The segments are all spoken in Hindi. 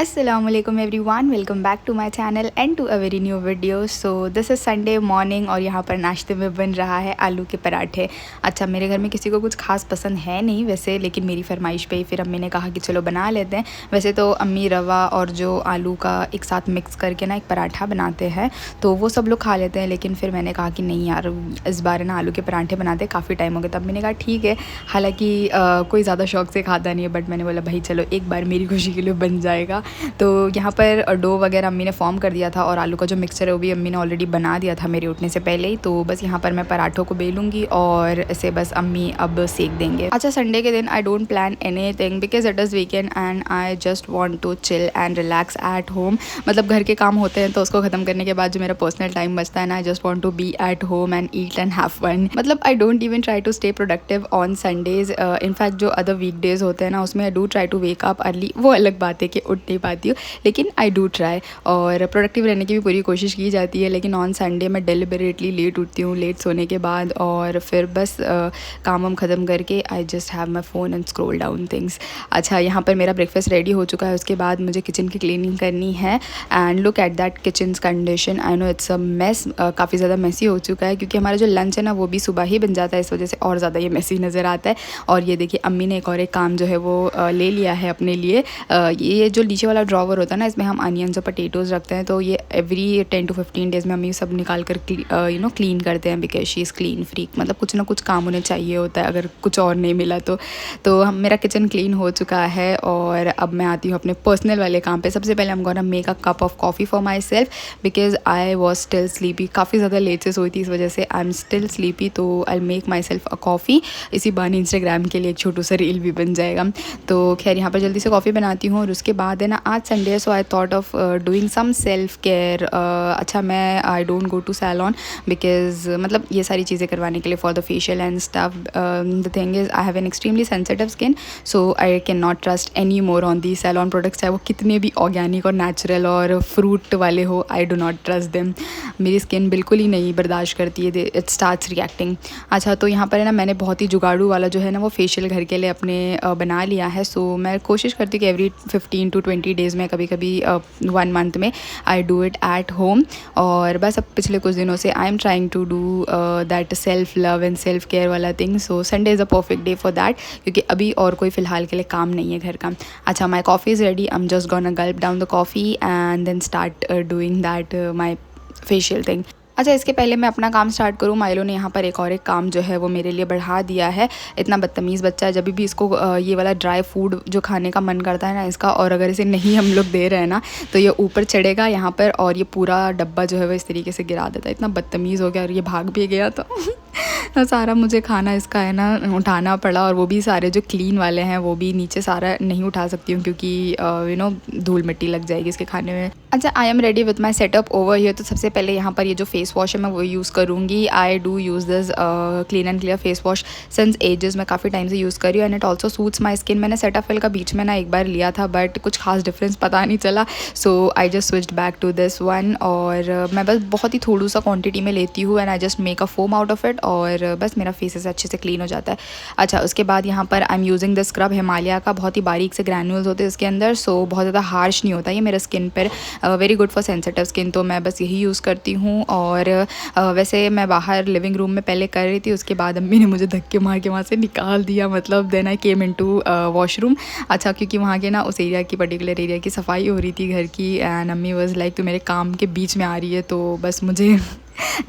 Assalamualaikum everyone, welcome back to my channel and to a very new video. So this is Sunday morning और यहाँ पर नाश्ते में बन रहा है आलू के पराठे। अच्छा, मेरे घर में किसी को कुछ खास पसंद है नहीं वैसे, लेकिन मेरी फरमाइश पे ही फिर अम्मी ने कहा कि चलो बना लेते हैं। वैसे तो अम्मी रवा और जो आलू का एक साथ मिक्स करके ना एक पराठा बनाते हैं तो वो सब लोग खा लेते हैं, लेकिन फिर मैंने कहा कि नहीं यार, इस बार ना आलू के पराठे बनाते, काफ़ी टाइम हो गया। तब मैंने कहा ठीक है, हालाँकि कोई ज़्यादा शौक से खाता नहीं है, बट मैंने बोला भाई चलो एक बार मेरी खुशी के लिए बन जाएगा। तो यहाँ पर डो वगैरह अम्मी ने फॉर्म कर दिया था और आलू का जो मिक्सचर है वो भी अम्मी ने ऑलरेडी बना दिया था मेरे उठने से पहले ही। तो बस यहाँ पर मैं पराठों को बेलूँगी और इसे बस अम्मी अब सेक देंगे। अच्छा, संडे के दिन I don't plan anything because it is weekend and I just want to chill and relax at home. मतलब घर के काम होते हैं तो उसको ख़त्म करने के बाद जो मेरा पर्सनल टाइम बचता है ना, I just want to be at home and eat and have fun. मतलब I don't even try to stay productive on Sundays. In fact जो अदर वीकडेज़ होते हैं ना, उसमें I do try to wake up early. वो अलग बात है कि उठ नहीं पाती हूँ, लेकिन आई डू ट्राई और प्रोडक्टिव रहने की भी पूरी कोशिश की जाती है। लेकिन ऑन संडे मैं डेलिबरेटली लेट उठती हूँ, लेट सोने के बाद, और फिर बस काम वाम ख़त्म करके I just have my phone and scroll down things. अच्छा, यहाँ पर मेरा ब्रेकफास्ट रेडी हो चुका है। उसके बाद मुझे किचन की क्लीनिंग करनी है and look at that kitchen condition. I know it's a mess, काफ़ी ज़्यादा मेसी हो चुका है क्योंकि हमारा जो लंच है ना वो भी सुबह ही बन जाता है, इस वजह से और ज़्यादा ये मेसी नज़र आता है। और ये देखिए अम्मी ने एक और एक काम जो है वो ले लिया है अपने लिए। ये जो नीचे वाला ड्रॉवर होता है ना, इसमें हम अनियंस और पटेटोज़ रखते हैं, तो ये एवरी 10 to 15 डेज़ में अम्मी सब निकाल कर क्लीन करते हैं because she is clean freak. मतलब कुछ ना कुछ काम उन्हें चाहिए होता है अगर कुछ और नहीं मिला तो हम मेरा किचन क्लीन हो चुका है और अब मैं आती हूँ अपने पर्सनल वाले काम पे। सबसे पहले हम gonna make a cup of coffee for my self because I was still sleepy. काफ़ी ज़्यादा लेट से सोई थी, इस वजह से आई एम स्टिल स्लीपी। तो I make myself a coffee. इसी बहाने इंस्टाग्राम के लिए एक छोटू सा रील भी बन जाएगा। तो खैर यहाँ पर जल्दी से कॉफ़ी बनाती हूँ और उसके बाद है ना, आज Sunday so I thought of doing some self care. अच्छा, मैं I don't go to salon because मतलब ये सारी चीज़ें करवाने के लिए for the facial and stuff. The thing is I have an extremely sensitive skin, so I can not trust any more on the salon products, चाहे वो कितने भी ऑर्गेनिक और नेचुरल और फ्रूट वाले हो। I do not trust them. मेरी स्किन बिल्कुल ही नहीं बर्दाश्त करती है, इट स्टार्ट्स रिएक्टिंग। अच्छा, तो यहाँ पर है ना, मैंने बहुत ही जुगाड़ू वाला जो है ना वो फेशियल घर के लिए अपने बना लिया है। सो मैं कोशिश करती हूँ कि एवरी 15 to 20 डेज़ में, कभी कभी 1 मंथ में I do it at home. और बस अब पिछले कुछ दिनों से I am trying to do that self love and self care वाला thing. So Sunday is a perfect day for that क्योंकि अभी और कोई फ़िलहाल के लिए काम नहीं है घर का। अच्छा, my coffee is ready. I am just gonna gulp down the coffee and then start doing that my facial thing. अच्छा, इसके पहले मैं अपना काम स्टार्ट करूँ, माइलो ने यहाँ पर एक और एक काम जो है वो मेरे लिए बढ़ा दिया है। इतना बदतमीज़ बच्चा है, जब भी इसको ये वाला ड्राई फूड जो खाने का मन करता है ना इसका, और अगर इसे नहीं हम लोग दे रहे हैं ना तो ये ऊपर चढ़ेगा यहाँ पर और ये पूरा डब्बा जो है वो इस तरीके से गिरा देता है। इतना बदतमीज़ हो गया और ये भाग भी गया तो सारा मुझे खाना इसका है ना उठाना पड़ा, और वो भी सारे जो क्लीन वाले हैं वो भी नीचे सारा नहीं उठा सकती हूँ क्योंकि धूल मिट्टी लग जाएगी इसके खाने में। अच्छा, I am ready with my setup over here. तो सबसे पहले यहाँ पर ये जो फेस वॉश है मैं वो यूज़ करूँगी। I do use this clean and clear face wash since ages. मैं काफ़ी टाइम से यूज़ कर रही हूँ and it also suits my skin. मैंने सेटाफिल का बीच में ना एक बार लिया था बट कुछ खास डिफरेंस पता नहीं चला, so I just switched back to this one. और मैं बस बहुत ही थोड़ा सा क्वांटिटी में लेती हूँ and I just make a foam out of it और बस मेरा फेस ऐसे अच्छे से क्लीन हो जाता है। अच्छा, उसके बाद यहाँ पर I am using the scrub Himalaya का। बहुत ही बारीक से ग्रैन्यूल्स होते हैं इसके अंदर, सो बहुत ज़्यादा हार्श नहीं होता ये मेरे स्किन पर। Very good for sensitive skin, तो मैं बस यही यूज़ करती हूँ। और वैसे मैं बाहर लिविंग रूम में पहले कर रही थी, उसके बाद अम्मी ने मुझे धक्के मार के वहाँ से निकाल दिया। मतलब then I came into washroom. अच्छा, क्योंकि वहाँ के ना उस एरिया की पर्टिकुलर एरिया की सफाई हो रही थी घर की एंड अम्मी वाज लाइक तो मेरे काम के बीच में आ रही है, तो बस मुझे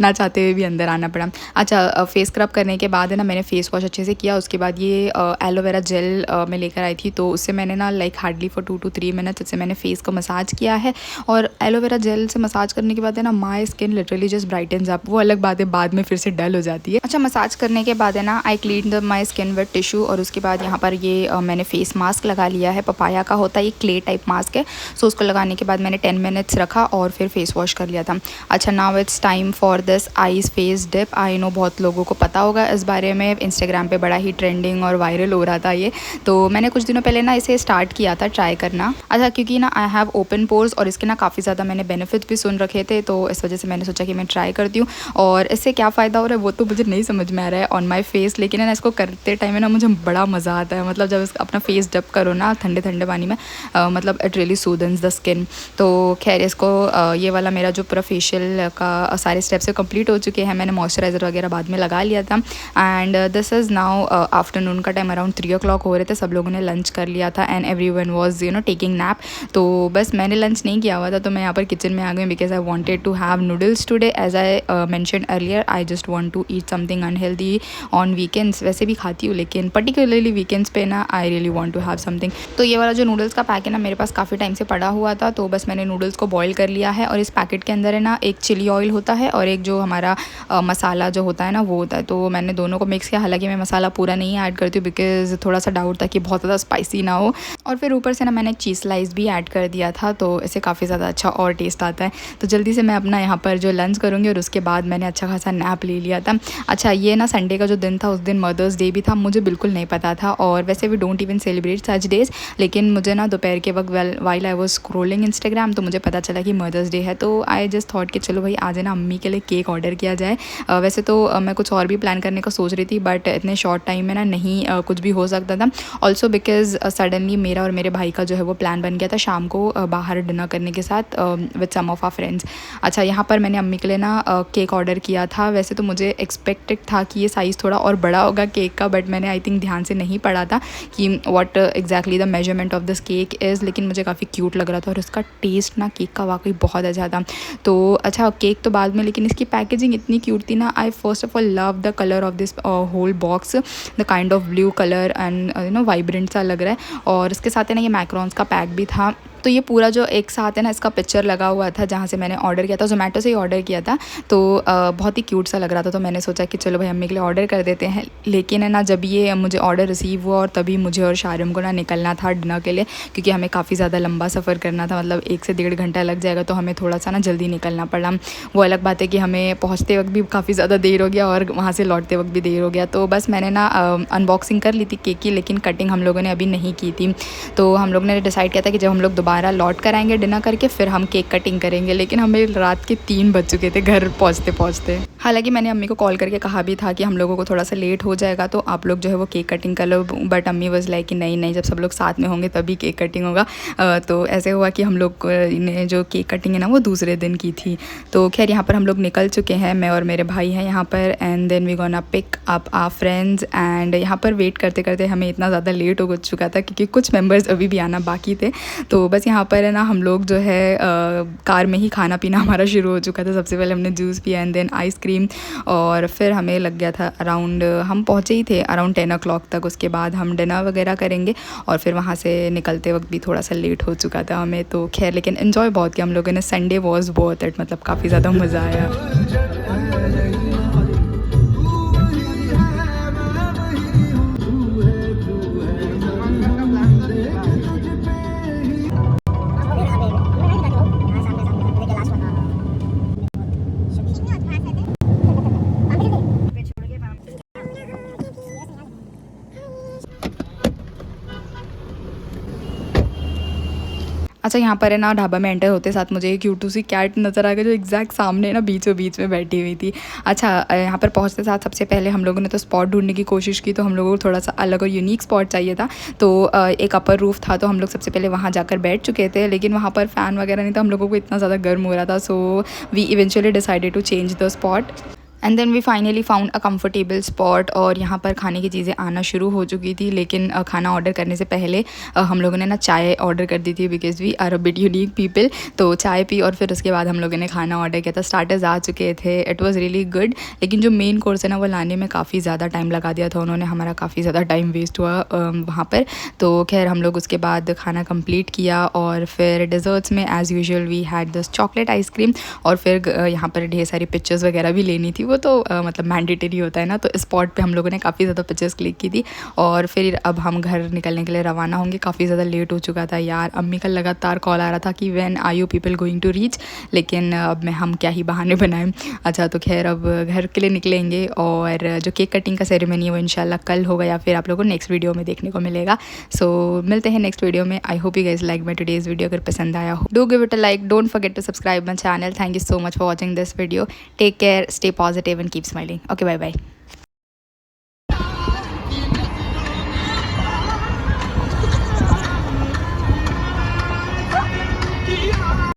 ना चाहते हुए भी अंदर आना पड़ा। अच्छा, फेस स्क्रब करने के बाद है ना मैंने फेस वॉश अच्छे से किया। उसके बाद ये एलोवेरा जेल मैं लेकर आई थी, तो उससे मैंने ना like hardly for 2 to 3 minutes इससे मैंने फेस को मसाज किया है। और एलोवेरा जेल से मसाज करने के बाद है ना my skin literally just brightens up. वो अलग बात है, बाद में फिर से डल हो जाती है। अच्छा, मसाज करने के बाद है ना I clean the my skin with tissue. और उसके बाद यहाँ पर ये मैंने फेस मास्क लगा लिया है, पपाया का होता है, ये क्ले टाइप मास्क है। सो उसको लगाने के बाद मैंने 10 मिनट्स रखा और फिर फेस वॉश कर लिया था। अच्छा, now it's time for this ice face dip. I know बहुत लोगों को पता होगा इस बारे में, इंस्टाग्राम पे बड़ा ही ट्रेंडिंग और वायरल हो रहा था ये। तो मैंने कुछ दिनों पहले ना इसे स्टार्ट किया था ट्राई करना। अच्छा, क्योंकि ना आई हैव ओपन पोर्स और इसके ना काफ़ी ज़्यादा मैंने बेनिफिट्स भी सुन रखे थे, तो इस वजह से मैंने सोचा कि मैं ट्राई करती हूँ। और इससे क्या फ़ायदा हो रहा है वो तो मुझे नहीं समझ में आ रहा है ऑन माई फेस, लेकिन है ना इसको करते टाइम है ना मुझे बड़ा मज़ा आता है। मतलब जब अपना फेस डब करो ना ठंडे ठंडे पानी में, मतलब इट रियली सूदन्स द स्किन। तो खैर इसको ये वाला मेरा जो पूरा फेशियल का सारे स्टेप्स कंप्लीट हो चुके हैं। मैंने मॉइस्चराइज़र वगैरह बाद में लगा लिया था। And this is now afternoon का टाइम, अराउंड 3 o'clock हो रहे थे। सब लोगों ने लंच कर लिया था and everyone was taking nap. तो बस मैंने लंच नहीं किया हुआ था, तो मैं यहाँ पर किचन में आ गई because I wanted to have noodles today. As I mentioned earlier, I just want to eat something unhealthy on weekends. वैसे भी खाती हूँ लेकिन पर्टिकुलरली वीकेंड्स पे ना I really want to have something. तो ये वाला जो नूडल्स का पैक है ना मेरे पास काफ़ी टाइम से पड़ा हुआ था, तो बस मैंने नूडल्स को बॉईल कर लिया है। और इस पैकेट के अंदर है ना एक चिली ऑयल होता है और एक जो हमारा मसाला जो होता है ना वो होता है। तो मैंने दोनों को मिक्स किया। हालांकि मैं मसाला पूरा नहीं ऐड करती हूँ बिकॉज थोड़ा सा डाउट था कि बहुत ज़्यादा स्पाइसी ना हो। और फिर ऊपर से ना मैंने चीज़ स्लाइस भी ऐड कर दिया था, तो इससे काफ़ी ज़्यादा अच्छा और टेस्ट आता है। तो जल्दी से मैं अपना यहाँ पर जो लंच करूँगी और उसके बाद मैंने अच्छा खासा नैप ले लिया था। अच्छा, ये ना संडे का जो दिन था उस दिन मदर्स डे भी था, मुझे बिल्कुल नहीं पता था। और वैसे भी don't even celebrate such days, लेकिन मुझे ना दोपहर के वक्त while I was scrolling Instagram तो मुझे पता चला कि मदर्स डे है। तो आई जस्ट थॉट कि चलो भाई आज है ना अम्मी के लिए केक ऑर्डर किया जाए। वैसे तो मैं कुछ और भी प्लान करने का सोच रही थी, बट इतने शॉर्ट टाइम में ना नहीं कुछ भी हो सकता था। ऑल्सो बिकॉज सडनली मेरा और मेरे भाई का जो है वो प्लान बन गया था शाम को बाहर डिनर करने के साथ with some of our friends. अच्छा, यहाँ पर मैंने अम्मी के लिए ना केक ऑर्डर किया था। वैसे तो मुझे एक्सपेक्टेड था कि ये साइज़ थोड़ा और बड़ा होगा केक का, बट मैंने आई थिंक ध्यान से नहीं पढ़ा था कि what exactly the measurement of this cake is. लेकिन मुझे काफ़ी क्यूट लग रहा था और उसका टेस्ट ना केक का वाकई बहुत अच्छा था। तो अच्छा, केक तो बाद में, लेकिन इसकी पैकेजिंग इतनी क्यूट थी ना। I first of all love the colour of this whole box, the kind of blue colour and vibrant सा लग रहा है। और इसके साथ है ना ये मैक्रॉन्स का पैक भी था। तो ये पूरा जो एक साथ है ना इसका पिक्चर लगा हुआ था जहाँ से मैंने ऑर्डर किया था, जोमेटो से ही ऑर्डर किया था। तो बहुत ही क्यूट सा लग रहा था, तो मैंने सोचा कि चलो भाई अम्मी के लिए ऑर्डर कर देते हैं। लेकिन है ना जब ये मुझे ऑर्डर रिसीव हुआ और तभी मुझे और शारिम को ना निकलना था डिनर के लिए, क्योंकि हमें काफ़ी ज़्यादा लंबा सफ़र करना था, मतलब 1 से 1.5 घंटा लग जाएगा। तो हमें थोड़ा सा ना जल्दी निकलना पड़ा। वो अलग बात है कि हमें पहुँचते वक्त भी काफ़ी ज़्यादा देर हो गया और वहाँ से लौटते वक्त भी देर हो गया। तो बस मैंने ना अनबॉक्सिंग कर ली थी केक की, लेकिन कटिंग हम लोगों ने अभी नहीं की थी। तो हम लोग ने डिसाइड किया था कि जब हम लोग दोबारा लौट कर आएंगे डिनर करके फिर हम केक कटिंग करेंगे। लेकिन हमें रात के 3 बज चुके थे घर पहुंचते पहुंचते। हालांकि मैंने अम्मी को कॉल करके कहा भी था कि हम लोगों को थोड़ा सा लेट हो जाएगा तो आप लोग जो है वो केक कटिंग कर लो, बट अम्मी वाज लाइक कि नहीं नहीं, जब सब लोग साथ में होंगे तभी केक कटिंग होगा। तो ऐसे हुआ कि हम लोग ने जो केक कटिंग है ना वो दूसरे दिन की थी। तो खैर यहाँ पर हम लोग निकल चुके हैं, मैं और मेरे भाई हैं यहाँ पर। And then we gonna pick up our friends. And यहाँ पर वेट करते करते हमें इतना ज़्यादा लेट हो चुका था क्योंकि कुछ मेम्बर्स अभी भी आना बाकी थे। तो बस यहाँ पर है ना हम लोग जो है कार में ही खाना पीना हमारा शुरू हो चुका था। सबसे पहले हमने जूस पिया एंड देन आइसक्रीम, और फिर हमें लग गया था अराउंड, हम पहुँचे ही थे अराउंड 10 o'clock तक। उसके बाद हम डिनर वगैरह करेंगे और फिर वहाँ से निकलते वक्त भी थोड़ा सा लेट हो चुका था हमें। तो खैर लेकिन इन्जॉय बहुत किया हम लोगों ने। संडे वॉज वर्थ इट, मतलब काफ़ी ज़्यादा मज़ा आया। अच्छा, यहाँ पर है ना ढाबा में एंटर होते साथ मुझे एक क्यूट सी कैट नज़र आ गई जो एग्जैक्ट सामने ना बीचों बीच में बैठी हुई थी। अच्छा, यहाँ पर पहुँचते साथ सबसे पहले हम लोगों ने तो स्पॉट ढूंढने की कोशिश की। तो हम लोगों को थोड़ा सा अलग और यूनिक स्पॉट चाहिए था। तो एक अपर रूफ था, तो हम लोग सबसे पहले वहाँ जाकर बैठ चुके थे, लेकिन वहाँ पर फ़ैन वगैरह नहीं था। हम लोगों को इतना ज़्यादा गर्म हो रहा था, so we eventually decided to change the spot and then we finally found a comfortable spot. और यहाँ पर खाने की चीज़ें आना शुरू हो चुकी थी, लेकिन खाना ऑर्डर करने से पहले हम लोगों ने ना चाय ऑर्डर कर दी थी because we are a bit unique people. तो चाय पी और फिर उसके बाद हम लोगों ने खाना ऑर्डर किया था। स्टार्टर्स आ चुके थे, इट वाज़ रियली गुड। लेकिन जो मेन कोर्स है ना वो लाने में काफ़ी ज़्यादा टाइम लगा दिया था उन्होंने, हमारा काफ़ी ज़्यादा टाइम वेस्ट हुआ वहाँ पर। तो खैर हम लोग उसके बाद खाना कंप्लीट किया और फिर डिज़र्ट्स में as usual we had this chocolate ice cream. और फिर यहाँ पर ढेर सारी पिक्चर्स वगैरह भी लेनी थी, वो तो मतलब मैंडेटरी होता है ना। तो स्पॉट पे हम लोगों ने काफ़ी ज़्यादा पिक्चर्स क्लिक की थी और फिर अब हम घर निकलने के लिए रवाना होंगे। काफ़ी ज़्यादा लेट हो चुका था यार। अम्मी का लगातार कॉल आ रहा था कि when are you people going to reach, लेकिन अब मैं हम क्या ही बहाने बनाएं। अच्छा तो खैर अब घर के लिए निकलेंगे और जो केक कटिंग का सेरेमनी है वो इंशाल्लाह कल होगा या फिर आप लोगों को नेक्स्ट वीडियो में देखने को मिलेगा। सो मिलते हैं नेक्स्ट वीडियो में। I hope you guys like my today's video. अगर पसंद आया हो do give it a like, don't forget to subscribe my channel. Thank you so much for watching this video. Take care, stay positive and keep smiling. Okay, bye bye.